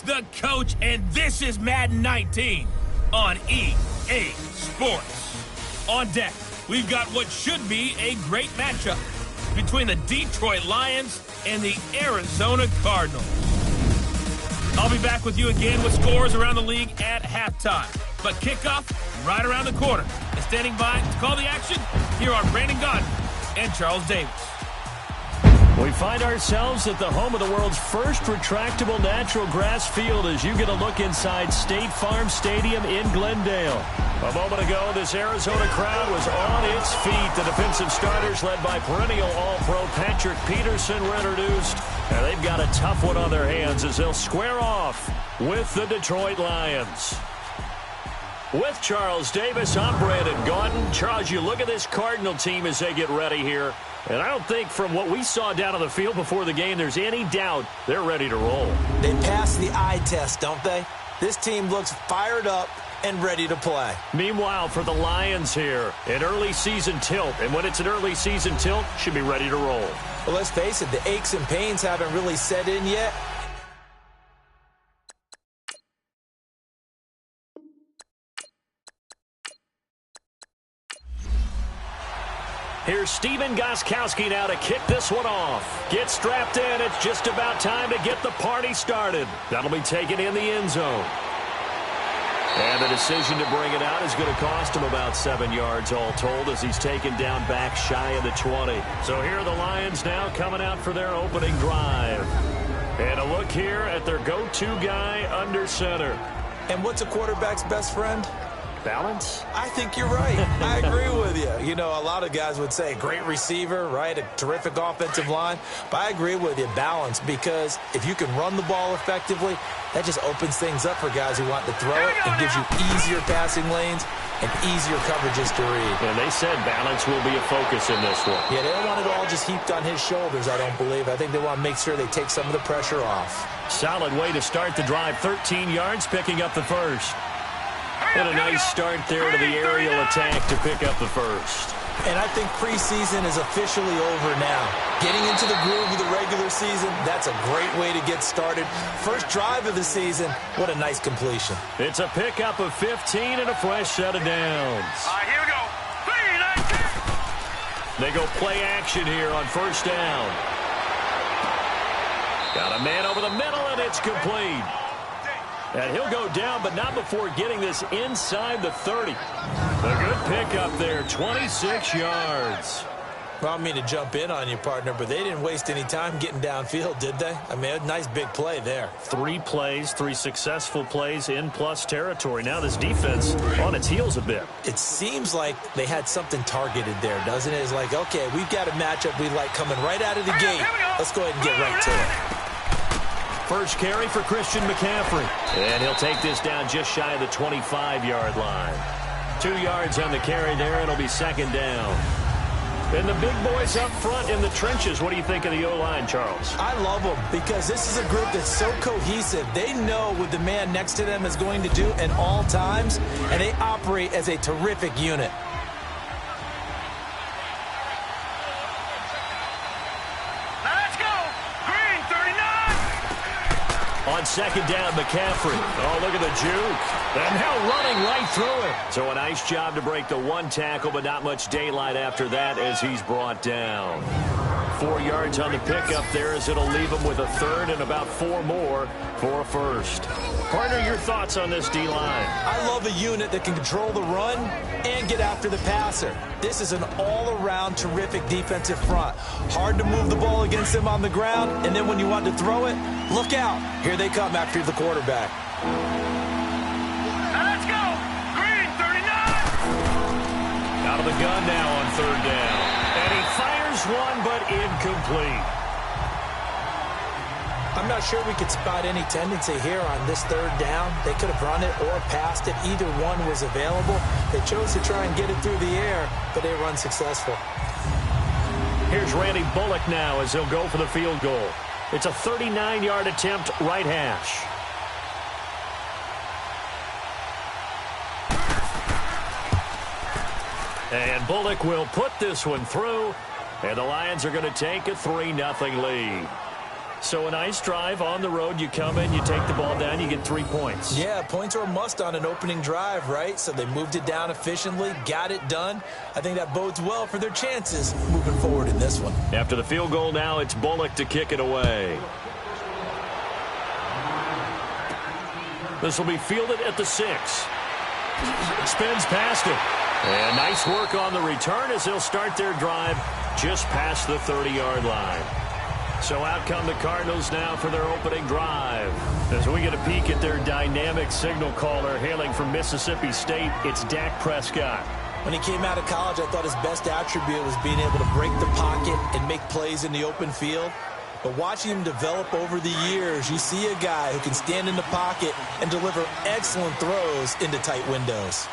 the coach, and this is Madden 19 on EA Sports. On deck, we've got what should be a great matchup between the Detroit Lions and the Arizona Cardinals. I'll be back with you again with scores around the league at halftime. But kickoff right around the corner. And standing by to call the action, here are Brandon Gaudin and Charles Davis. We find ourselves at the home of the world's first retractable natural grass field as you get a look inside State Farm Stadium in Glendale. A moment ago, this Arizona crowd was on its feet. The defensive starters, led by perennial All-Pro Patrick Peterson, were introduced. And they've got a tough one on their hands as they'll square off with the Detroit Lions. With Charles Davis, I'm Brandon Gaudin. Charles, you look at this Cardinal team as they get ready here. And I don't think from what we saw down on the field before the game, there's any doubt they're ready to roll. They passed the eye test, don't they? This team looks fired up and ready to play. Meanwhile, for the Lions here, an early season tilt. And when it's an early season tilt, should be ready to roll. Well, let's face it, the aches and pains haven't really set in yet. Here's Steven Gostkowski now to kick this one off. Get strapped in. It's just about time to get the party started. That'll be taken in the end zone. And the decision to bring it out is going to cost him about 7 yards all told as he's taken down back shy of the 20. So here are the Lions now coming out for their opening drive. And a look here at their go-to guy under center. And what's a quarterback's best friend? Balance? I think you're right. I agree with you. You know, a lot of guys would say great receiver, right? A terrific offensive line. But I agree with you, balance, because if you can run the ball effectively, that just opens things up for guys who want to throw it and gives you easier passing lanes and easier coverages to read. And they said balance will be a focus in this one. Yeah, they don't want it all just heaped on his shoulders, I don't believe. I think they want to make sure they take some of the pressure off. Solid way to start the drive. 13 yards, picking up the first. And a nice start there to the aerial attack to pick up the first. And I think preseason is officially over now. Getting into the groove of the regular season, that's a great way to get started. First drive of the season, what a nice completion. It's a pickup of 15 and a fresh set of downs. Here we go. They go play action here on first down. Got a man over the middle, and it's complete. And he'll go down, but not before getting this inside the 30. A good pickup there, 26 yards. Well, I don't mean to jump in on you, partner, but they didn't waste any time getting downfield, did they? I mean, a nice big play there. 3 plays, 3 successful plays in plus territory. Now this defense on its heels a bit. It seems like they had something targeted there, doesn't it? It's like, okay, we've got a matchup we like coming right out of the gate. Let's go ahead and get right to it. First carry for Christian McCaffrey. And he'll take this down just shy of the 25-yard line. 2 yards on the carry there. It'll be second down. And the big boys up front in the trenches. What do you think of the O-line, Charles? I love them because this is a group that's so cohesive. They know what the man next to them is going to do at all times, and they operate as a terrific unit. On second down, McCaffrey. Oh, look at the juke. And now running right through it. So a nice job to break the 1 tackle, but not much daylight after that as he's brought down. 4 yards on the pickup there as it'll leave him with a third and about 4 more for a first. Partner, your thoughts on this D-line? I love a unit that can control the run and get after the passer. This is an all-around terrific defensive front. Hard to move the ball against them on the ground, and then when you want to throw it, look out. Here they come after the quarterback. Let's go. Green, 39. Out of the gun now on third down. And he fires one, but incomplete. I'm not sure we could spot any tendency here on this third down. They could have run it or passed it. Either one was available. They chose to try and get it through the air, but they were unsuccessful. Here's Randy Bullock now as he'll go for the field goal. It's a 39-yard attempt, right hash. And Bullock will put this one through, and the Lions are going to take a 3-0 lead. So a nice drive on the road. You come in, you take the ball down, you get 3 points. Yeah, points are a must on an opening drive, right? So they moved it down efficiently, got it done. I think that bodes well for their chances moving forward in this one. After the field goal now, it's Bullock to kick it away. This will be fielded at the 6. Spins past it. And nice work on the return as they'll start their drive just past the 30-yard line. So out come the Cardinals now for their opening drive. As we get a peek at their dynamic signal caller hailing from Mississippi State, it's Dak Prescott. When he came out of college, I thought his best attribute was being able to break the pocket and make plays in the open field. But watching him develop over the years, you see a guy who can stand in the pocket and deliver excellent throws into tight windows.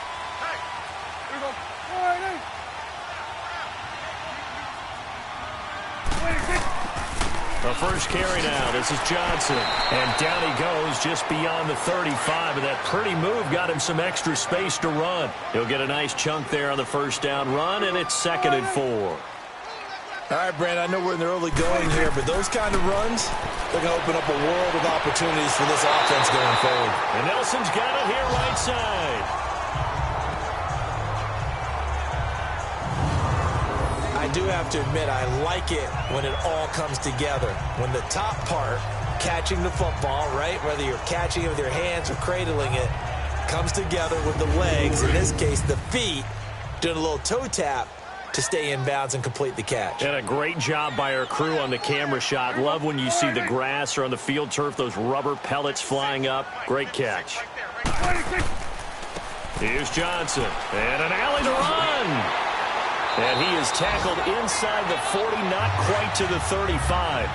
The first carry now. This is Johnson. And down he goes just beyond the 35. And that pretty move got him some extra space to run. He'll get a nice chunk there on the first down run, and it's 2nd and 4. All right, Brandon, I know we're in the early going here, but those kind of runs, they're going to open up a world of opportunities for this offense going forward. And Nelson's got it here right side. I do have to admit, I like it when it all comes together. When the top part, catching the football, right, whether you're catching it with your hands or cradling it, comes together with the legs, in this case the feet, doing a little toe tap to stay in bounds and complete the catch. And a great job by our crew on the camera shot. Love when you see the grass or on the field turf, those rubber pellets flying up. Great catch. Here's Johnson. And an alley to run. And he is tackled inside the 40, not quite to the 35.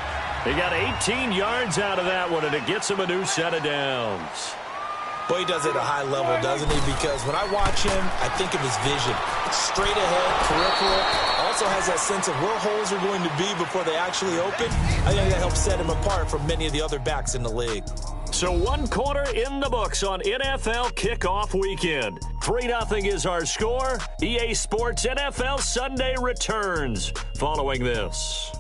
They got 18 yards out of that one, and it gets him a new set of downs. Boy, he does it at a high level, doesn't he? Because when I watch him, I think of his vision. Straight ahead, peripheral. Also has that sense of where holes are going to be before they actually open. I think that helps set him apart from many of the other backs in the league. So 1 quarter in the books on NFL kickoff weekend. 3-0 is our score. EA Sports NFL Sunday returns following this.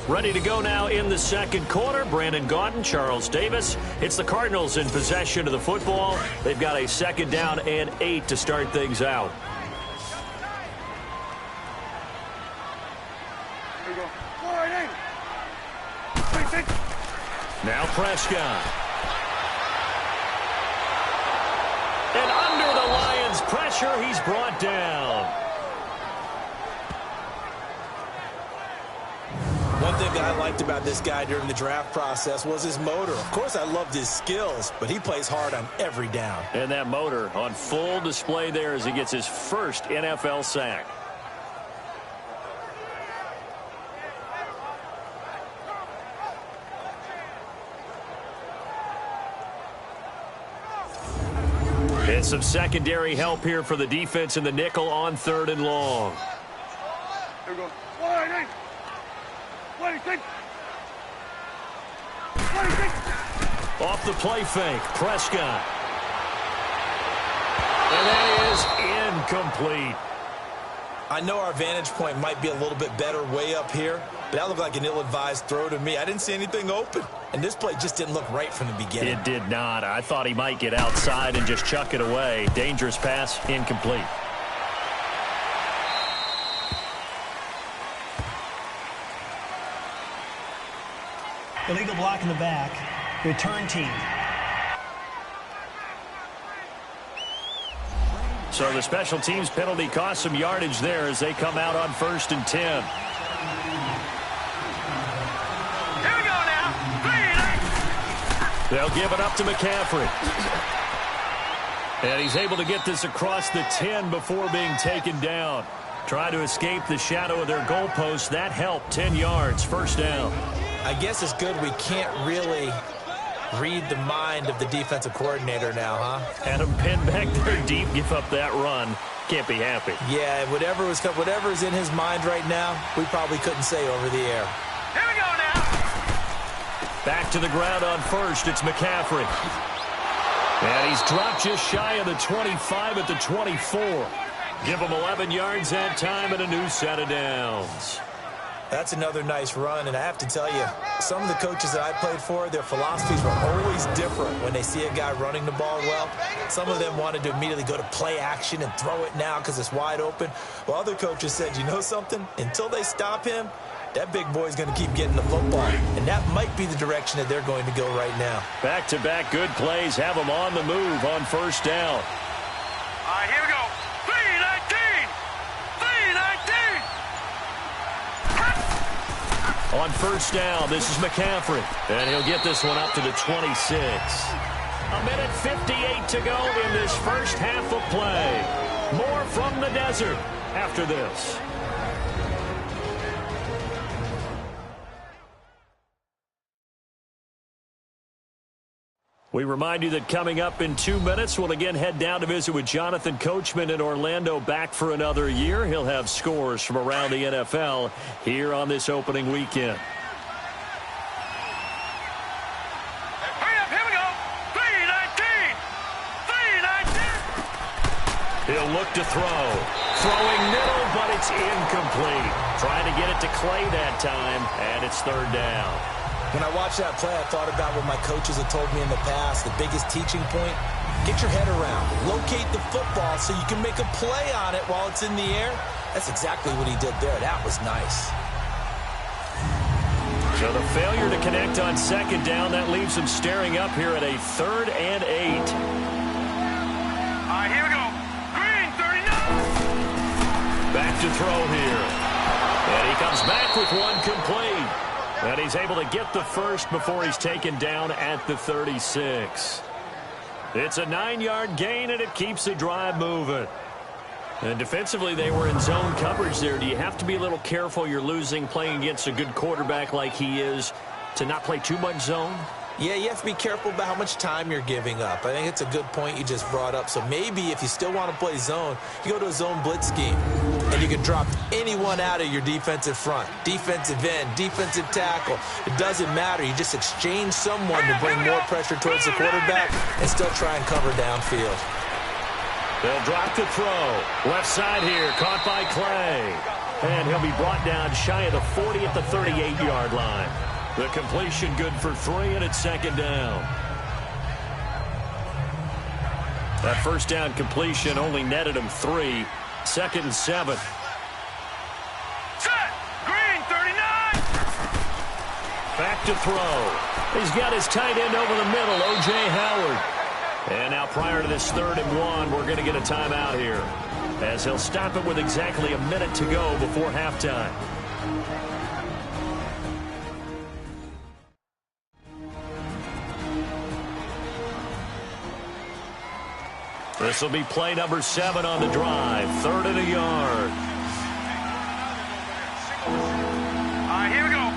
Ready to go now in the second quarter. Brandon Gaudin, Charles Davis. It's the Cardinals in possession of the football. They've got a 2nd down and 8 to start things out. Now Prescott. And under the Lions' pressure, he's brought down. One thing that I liked about this guy during the draft process was his motor. Of course, I loved his skills, but he plays hard on every down. And that motor on full display there as he gets his first NFL sack. And some secondary help here for the defense in the nickel on 3rd and long. Here we go. Off the play fake, Prescott. And that is incomplete. I know our vantage point might be a little bit better way up here, but that looked like an ill-advised throw to me. I didn't see anything open, and this play just didn't look right from the beginning. It did not. I thought he might get outside and just chuck it away. Dangerous pass, incomplete. Illegal block in the back. Return team. So the special teams penalty cost some yardage there as they come out on 1st and 10. Here we go now. They'll give it up to McCaffrey. And he's able to get this across the 10 before being taken down. Try to escape the shadow of their goalpost. That helped. 10 yards, 1st down. I guess it's good we can't really read the mind of the defensive coordinator now, huh? Had him pinned back there deep, give up that run. Can't be happy. Yeah, whatever's in his mind right now, we probably couldn't say over the air. Here we go now. Back to the ground on 1st. It's McCaffrey. And he's dropped just shy of the 25 at the 24. Give him 11 yards that time and a new set of downs. That's another nice run, and I have to tell you, some of the coaches that I played for, their philosophies were always different when they see a guy running the ball well. Some of them wanted to immediately go to play action and throw it now because it's wide open. Well, other coaches said, you know something? Until they stop him, that big boy's going to keep getting the football, and that might be the direction that they're going to go right now. Back-to-back good plays have them on the move on first down. All right, here we go. 3-19. 3-19. On first down, this is McCaffrey, and he'll get this one up to the 26. A minute 58 to go in this first half of play. More from the desert after this. We remind you that coming up in 2 minutes, we'll again head down to visit with Jonathan Coachman in Orlando, back for another year. He'll have scores from around the NFL here on this opening weekend. Hurry up, here we go. 3-19. 3-19. He'll look to throw. Throwing middle, but it's incomplete. Trying to get it to Clay that time, and it's third down. When I watched that play, I thought about what my coaches had told me in the past. The biggest teaching point, get your head around. Locate the football so you can make a play on it while it's in the air. That's exactly what he did there. That was nice. So the failure to connect on second down, that leaves him staring up here at a 3rd and 8. All right, here we go. Green, 39. Back to throw here. And he comes back with one complete. And he's able to get the first before he's taken down at the 36. It's a 9-yard gain, and it keeps the drive moving. And defensively, they were in zone coverage there. Do you have to be a little careful? You're losing, playing against a good quarterback like he is, to not play too much zone? Yeah, you have to be careful about how much time you're giving up. I think it's a good point you just brought up. So maybe if you still want to play zone, you go to a zone blitz scheme, and you can drop anyone out of your defensive front, defensive end, defensive tackle. It doesn't matter. You just exchange someone to bring more pressure towards the quarterback and still try and cover downfield. They'll drop to throw. Left side here, caught by Clay. And he'll be brought down shy of the 40 at the 38-yard line. The completion good for 3, and it's second down. That first down completion only netted him 3. 2nd and 7. Set. Green, 39. Back to throw. He's got his tight end over the middle, O.J. Howard. And now prior to this 3rd and 1, we're going to get a timeout here, as he'll stop it with exactly a minute to go before halftime. This will be play number 7 on the drive. 3rd and a yard. All right, here we go.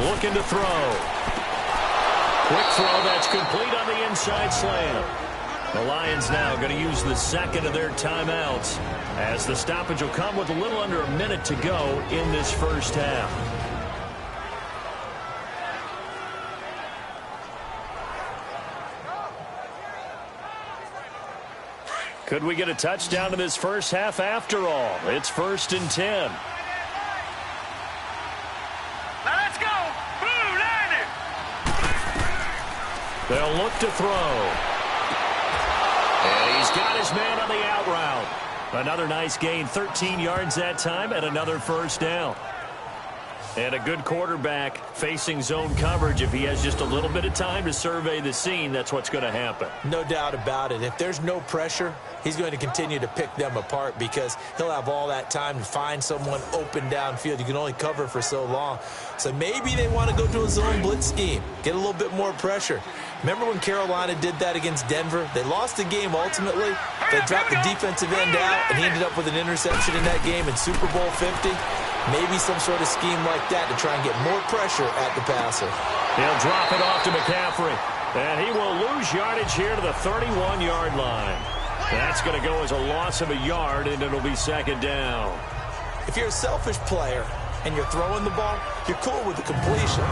Looking to throw. Quick throw that's complete on the inside slant. The Lions now going to use the 2nd of their timeouts, as the stoppage will come with a little under a minute to go in this first half. Could we get a touchdown in this first half after all? It's 1st and 10. Now let's go. Blue, landed. They'll look to throw. And he's got his man on the out route. Another nice gain, 13 yards that time, and another first down. And a good quarterback facing zone coverage. If he has just a little bit of time to survey the scene, that's what's going to happen. No doubt about it. If there's no pressure, he's going to continue to pick them apart because he'll have all that time to find someone open downfield. You can only cover for so long. So maybe they want to go to a zone blitz scheme, get a little bit more pressure. Remember when Carolina did that against Denver? They lost the game ultimately. They dropped the defensive end out, and he ended up with an interception in that game in Super Bowl 50. Maybe some sort of scheme like that to try and get more pressure at the passer. He'll drop it off to McCaffrey. And he will lose yardage here to the 31-yard line. That's going to go as a loss of a yard, and it'll be second down. If you're a selfish player and you're throwing the ball, you're cool with the completion.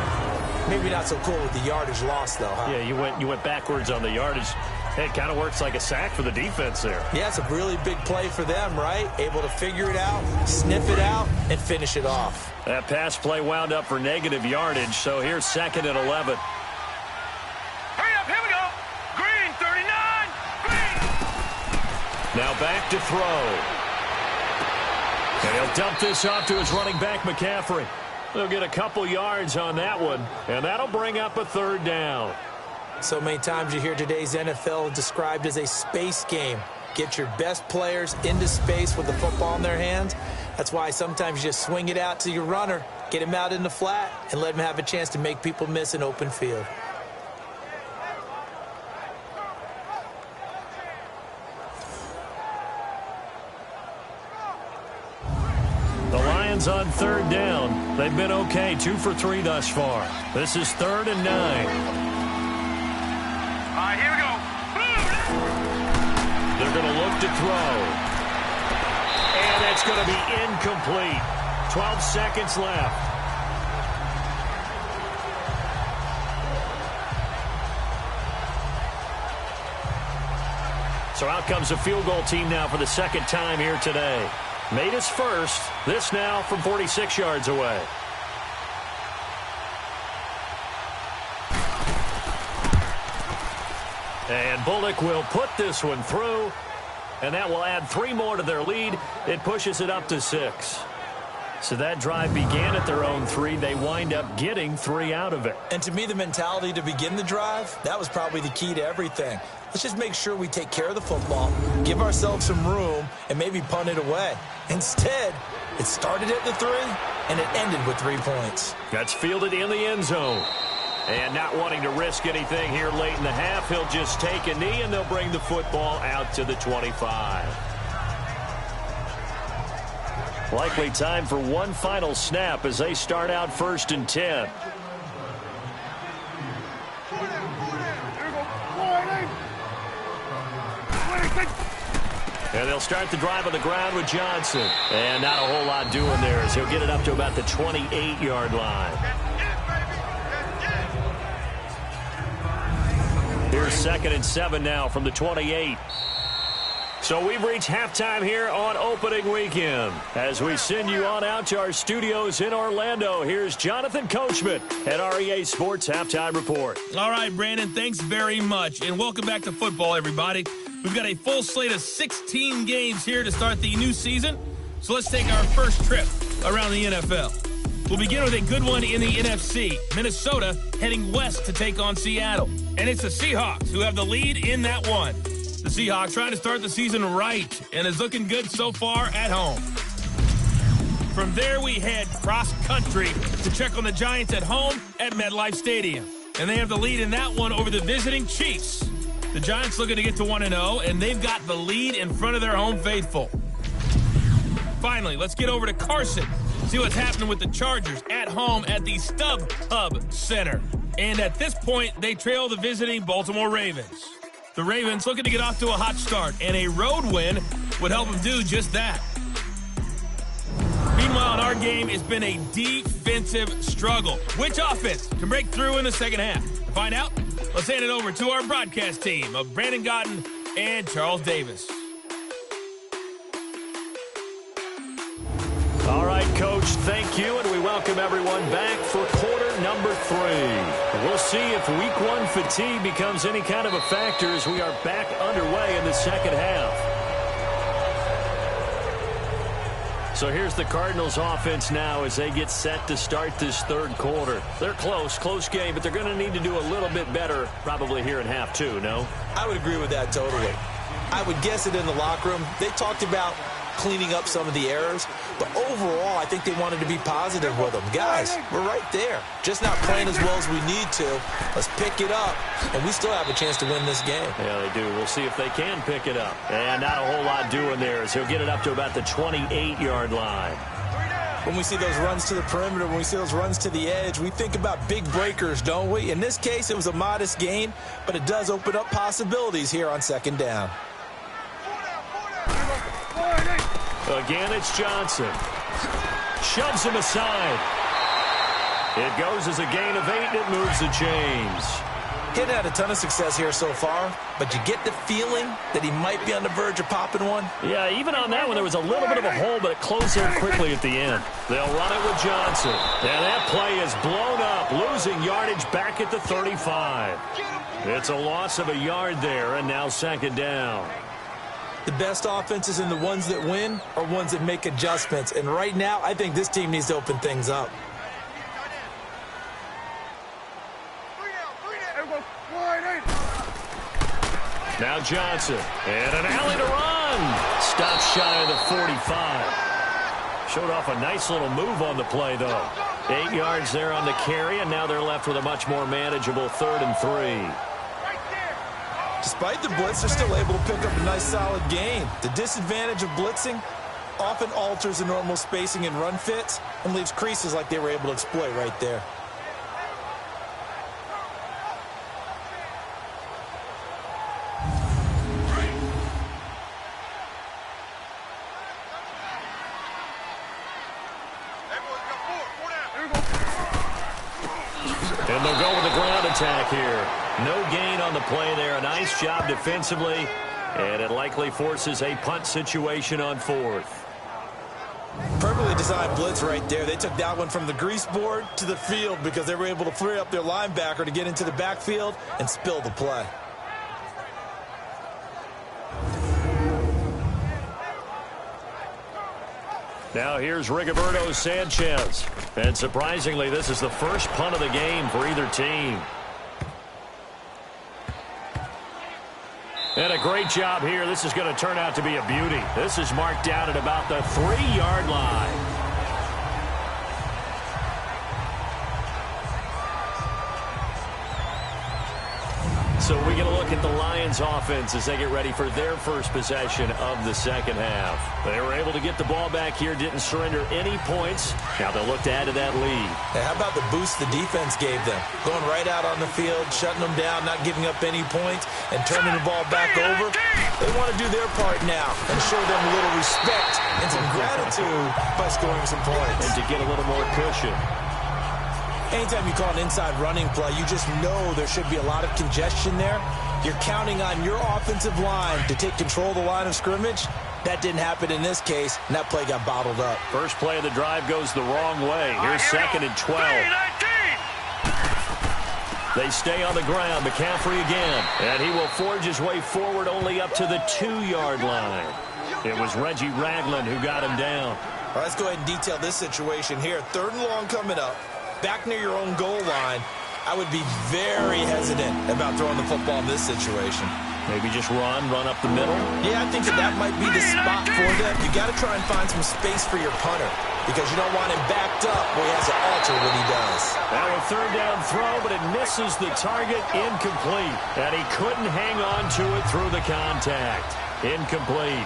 Maybe not so cool with the yardage loss, though, huh? Yeah, you went backwards on the yardage. It kind of works like a sack for the defense there. Yeah, it's a really big play for them, right? Able to figure it out, sniff it out, and finish it off. That pass play wound up for negative yardage, so here's 2nd and 11. Hurry up, here we go. Green, 39. Green. Now back to throw. And he'll dump this off to his running back, McCaffrey. They'll get a couple yards on that one, and that'll bring up a 3rd down. So many times you hear today's NFL described as a space game. Get your best players into space with the football in their hands. That's why sometimes you just swing it out to your runner, get him out in the flat, and let him have a chance to make people miss an open field. The Lions on 3rd down. They've been okay, 2 for 3 thus far. This is 3rd and 9. All right, here we go. They're going to look to throw. And it's going to be incomplete. 12 seconds left. So out comes a field goal team now for the 2nd time here today. Made his first. This now from 46 yards away. And Bullock will put this one through, and that will add 3 more to their lead. It pushes it up to 6. So that drive began at their own 3. They wind up getting 3 out of it. And to me, the mentality to begin the drive, that was probably the key to everything. Let's just make sure we take care of the football, give ourselves some room, and maybe punt it away. Instead, it started at the 3, and it ended with 3 points. That's fielded in the end zone. And not wanting to risk anything here late in the half, he'll just take a knee, and they'll bring the football out to the 25. Likely time for one final snap as they start out 1st and 10. And they'll start the drive on the ground with Johnson. And not a whole lot doing there as he'll get it up to about the 28-yard line. Here's 2nd and 7 now from the 28. So we've reached halftime here on opening weekend. As we send you on out to our studios in Orlando, here's Jonathan Coachman at REA Sports Halftime Report. All right, Brandon, thanks very much. And welcome back to football, everybody. We've got a full slate of 16 games here to start the new season. So let's take our first trip around the NFL. We'll begin with a good one in the NFC. Minnesota heading west to take on Seattle. And it's the Seahawks who have the lead in that one. The Seahawks trying to start the season right and is looking good so far at home. From there, we head cross-country to check on the Giants at home at MetLife Stadium. And they have the lead in that one over the visiting Chiefs. The Giants looking to get to 1-0, and they've got the lead in front of their home faithful. Finally, let's get over to Carson. See what's happening with the Chargers at home at the StubHub Center. And at this point, they trail the visiting Baltimore Ravens. The Ravens looking to get off to a hot start, and a road win would help them do just that. Meanwhile, in our game, it's been a defensive struggle. Which offense can break through in the second half? To find out, let's hand it over to our broadcast team of Brandon Godden and Charles Davis. All right, Coach, thank you, and we welcome everyone back for quarter number 3. We'll see if Week 1 fatigue becomes any kind of a factor as we are back underway in the second half. So here's the Cardinals offense now as they get set to start this third quarter. They're close game, but they're going to need to do a little bit better probably here in half 2, no? I would agree with that totally. I would guess it in the locker room. They talked about cleaning up some of the errors, but overall, I think they wanted to be positive with them. Guys, we're right there. Just not playing as well as we need to. Let's pick it up, and we still have a chance to win this game. Yeah, they do. We'll see if they can pick it up. And not a whole lot doing there, so he'll get it up to about the 28-yard line. When we see those runs to the perimeter, when we see those runs to the edge, we think about big breakers, don't we? In this case, it was a modest gain, but it does open up possibilities here on second down. Again, it's Johnson. Shoves him aside. It goes as a gain of 8, and it moves the chains. He hadn't had a ton of success here so far, but you get the feeling that he might be on the verge of popping one. Yeah, even on that one, there was a little bit of a hole, but it closed there quickly at the end. They'll run it with Johnson. And that play is blown up, losing yardage back at the 35. It's a loss of a yard there, and now second down. The best offenses and the ones that win are ones that make adjustments. And right now, I think this team needs to open things up. Now Johnson, and an alley to run. Stops shy of the 45. Showed off a nice little move on the play, though. 8 yards there on the carry, and now they're left with a much more manageable 3rd and 3. Despite the blitz, they're still able to pick up a nice solid gain. The disadvantage of blitzing often alters the normal spacing and run fits and leaves creases like they were able to exploit right there. And they'll go with the ground attack here. No gain on the play there. A nice job defensively. And it likely forces a punt situation on 4th. Perfectly designed blitz right there. They took that one from the grease board to the field because they were able to free up their linebacker to get into the backfield and spill the play. Now here's Rigoberto Sanchez. And surprisingly, this is the first punt of the game for either team. And a great job here. This is going to turn out to be a beauty. This is marked down at about the 3-yard line. So we get a look at the Lions offense as they get ready for their first possession of the second half. They were able to get the ball back here, didn't surrender any points. Now they'll look to add to that lead. Hey, how about the boost the defense gave them? Going right out on the field, shutting them down, not giving up any points, and turning the ball back over. They want to do their part now and show them a little respect and some gratitude by scoring some points. And to get a little more cushion. Anytime you call an inside running play, you just know there should be a lot of congestion there. You're counting on your offensive line to take control of the line of scrimmage. That didn't happen in this case, and that play got bottled up. First play of the drive goes the wrong way. Here's 2nd and 12. They stay on the ground. McCaffrey again. And he will forge his way forward only up to the 2-yard line. It was Reggie Ragland who got him down. All right, let's go ahead and detail this situation here. 3rd and long coming up. Back near your own goal line, I would be very hesitant about throwing the football in this situation. Maybe just run up the middle? Yeah, I think that might be the spot for them. You got to try and find some space for your punter because you don't want him backed up where he has to alter what he does. Now a 3rd down throw, but it misses the target, incomplete. And he couldn't hang on to it through the contact. Incomplete.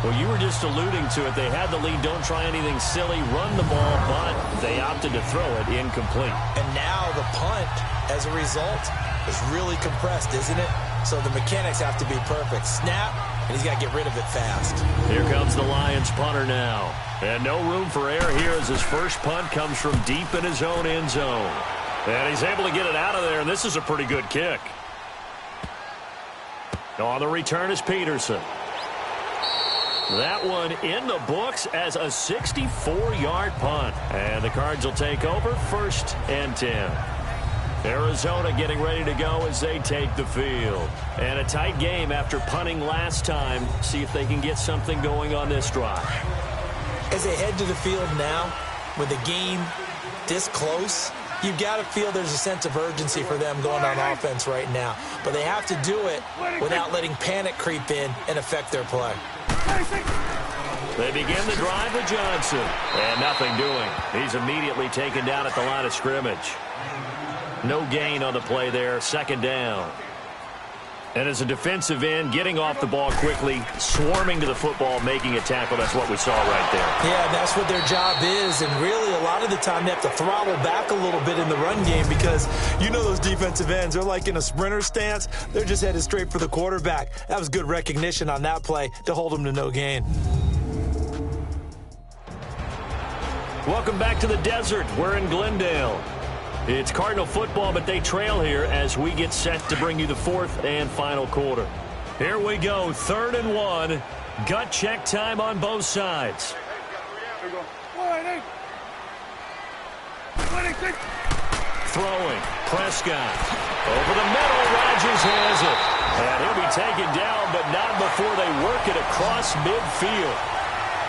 Well, you were just alluding to it. They had the lead. Don't try anything silly. Run the ball, but they opted to throw it incomplete. And now the punt, as a result, is really compressed, isn't it? So the mechanics have to be perfect. Snap, and he's got to get rid of it fast. Here comes the Lions punter now. And no room for error here as his first punt comes from deep in his own end zone. And he's able to get it out of there, and this is a pretty good kick. On the return is Peterson. That one in the books as a 64-yard punt. And the Cards will take over 1st and 10. Arizona getting ready to go as they take the field. And a tight game after punting last time. See if they can get something going on this drive. As they head to the field now, with the game this close, you've got to feel there's a sense of urgency for them going on offense right now. But they have to do it without letting panic creep in and affect their play. They begin the drive with Johnson. And nothing doing. He's immediately taken down at the line of scrimmage. No gain on the play there. 2nd down. And as a defensive end, getting off the ball quickly, swarming to the football, making a tackle. That's what we saw right there. Yeah, that's what their job is. And really, a lot of the time, they have to throttle back a little bit in the run game because you know those defensive ends, they're like in a sprinter stance. They're just headed straight for the quarterback. That was good recognition on that play to hold them to no gain. Welcome back to the desert. We're in Glendale. It's Cardinal football, but they trail here as we get set to bring you the fourth and final quarter. Here we go, 3rd and 1. Gut check time on both sides. Throwing, Prescott. Over the middle, Rodgers has it. And he'll be taken down, but not before they work it across midfield.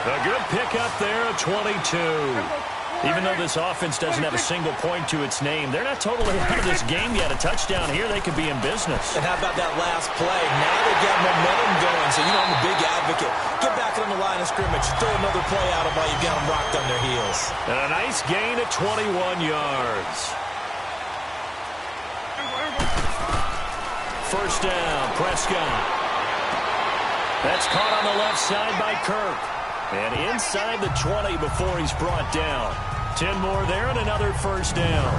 A good pickup there, a 22. Even though this offense doesn't have a single point to its name, they're not totally out of this game yet. A touchdown here, they could be in business. And how about that last play? Now they've got momentum going, so I'm a big advocate. Get back on the line of scrimmage. Throw another play out of while you've got them rocked on their heels. And a nice gain at 21 yards. First down, Prescott. That's caught on the left side by Kirk. And inside the 20 before he's brought down. 10 more there and another first down.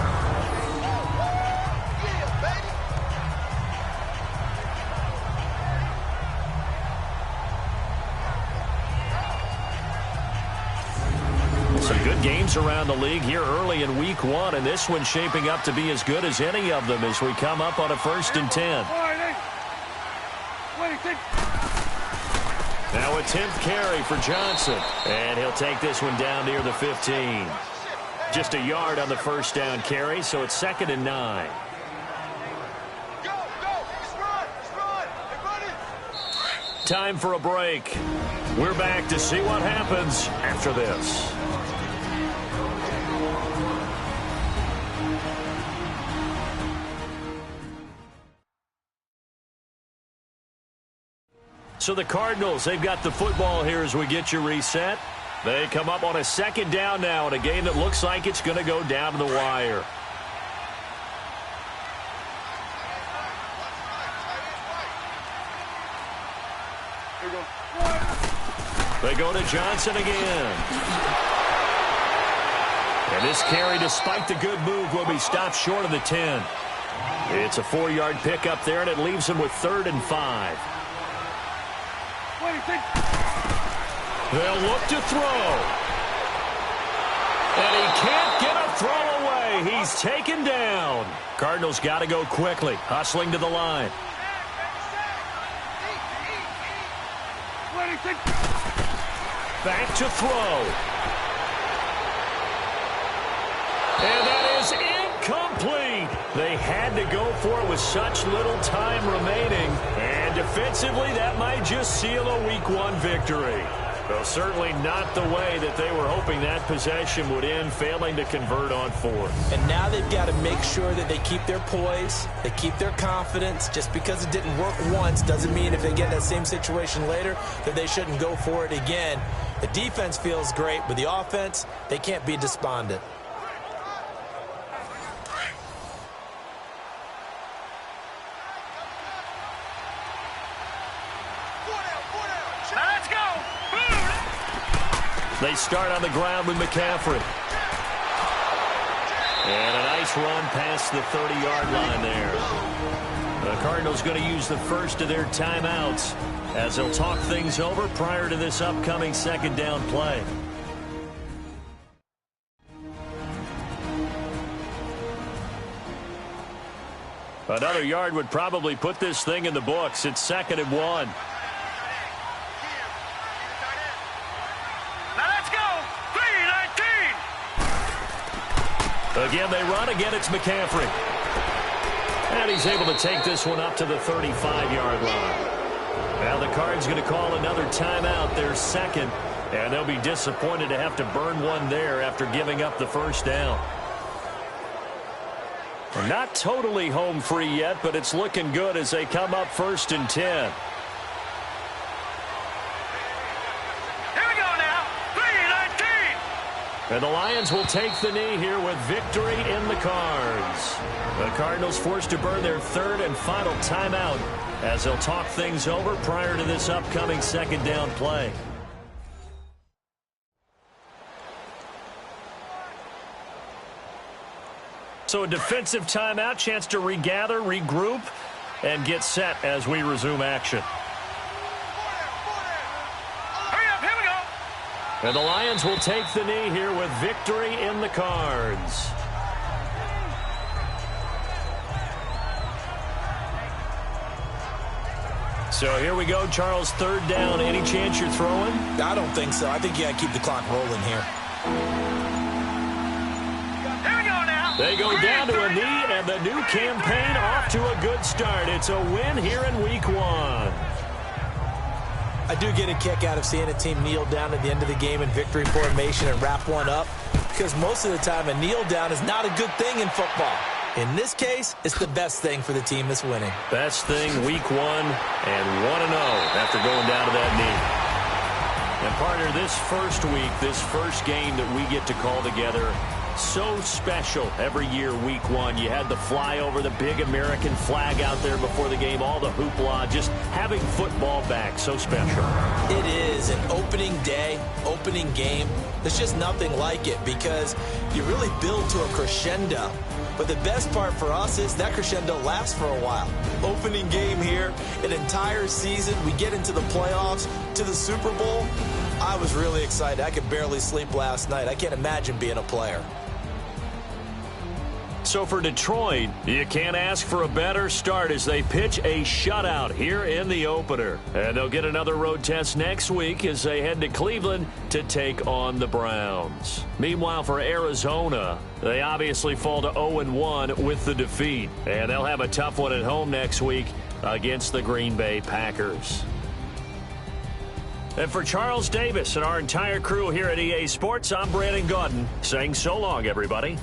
Some good games around the league here early in week 1, and this one's shaping up to be as good as any of them as we come up on a 1st and 10. Now a 10th carry for Johnson. And he'll take this one down near the 15. Just a yard on the first down carry, so it's 2nd and 9. Time for a break. We're back to see what happens after this. So the Cardinals, they've got the football here as we get you reset. They come up on a 2nd down now in a game that looks like it's going to go down to the wire. They go to Johnson again. And this carry, despite the good move, will be stopped short of the 10. It's a 4-yard pickup there, and it leaves him with 3rd and 5. They'll look to throw. And he can't get a throw away. He's taken down. Cardinals got to go quickly, hustling to the line. Back to throw. And that is incomplete. They had to go for it with such little time remaining. And defensively, that might just seal a Week 1 victory. Well, certainly not the way that they were hoping that possession would end, failing to convert on 4th. And now they've got to make sure that they keep their poise, they keep their confidence. Just because it didn't work once doesn't mean if they get in that same situation later that they shouldn't go for it again. The defense feels great, but the offense, they can't be despondent. They start on the ground with McCaffrey. And a nice run past the 30-yard line there. The Cardinals going to use the first of their timeouts as they'll talk things over prior to this upcoming 2nd down play. Another yard would probably put this thing in the books. It's 2nd and 1. Again, they run. Again, it's McCaffrey. And he's able to take this one up to the 35-yard line. Now the Cards going to call another timeout, their 2nd. And they'll be disappointed to have to burn one there after giving up the first down. Not totally home free yet, but it's looking good as they come up 1st and 10. And the Lions will take the knee here with victory in the cards. The Cardinals forced to burn their 3rd and final timeout as they'll talk things over prior to this upcoming 2nd down play. So a defensive timeout, chance to regather, regroup, and get set as we resume action. And the Lions will take the knee here with victory in the cards. So here we go, Charles, 3rd down. Any chance you're throwing? I don't think so. I think you got to keep the clock rolling here. Here we go now. They go down to a knee, and the new campaign off to a good start. It's a win here in Week 1. I do get a kick out of seeing a team kneel down at the end of the game in victory formation and wrap one up, because most of the time a kneel down is not a good thing in football. In this case, it's the best thing for the team that's winning. Best thing, Week 1, and 1-0 after going down to that knee. And partner, this first week, this first game that we get to call together, so special every year, Week 1. You had the flyover, the big American flag out there before the game, all the hoopla, just having football back, so special. It is an opening day, opening game. There's just nothing like it because you really build to a crescendo. But the best part for us is that crescendo lasts for a while. Opening game here, an entire season, we get into the playoffs, to the Super Bowl. I was really excited. I could barely sleep last night. I can't imagine being a player. So for Detroit, you can't ask for a better start as they pitch a shutout here in the opener. And they'll get another road test next week as they head to Cleveland to take on the Browns. Meanwhile, for Arizona, they obviously fall to 0-1 with the defeat. And they'll have a tough one at home next week against the Green Bay Packers. And for Charles Davis and our entire crew here at EA Sports, I'm Brandon Gaudin saying so long, everybody.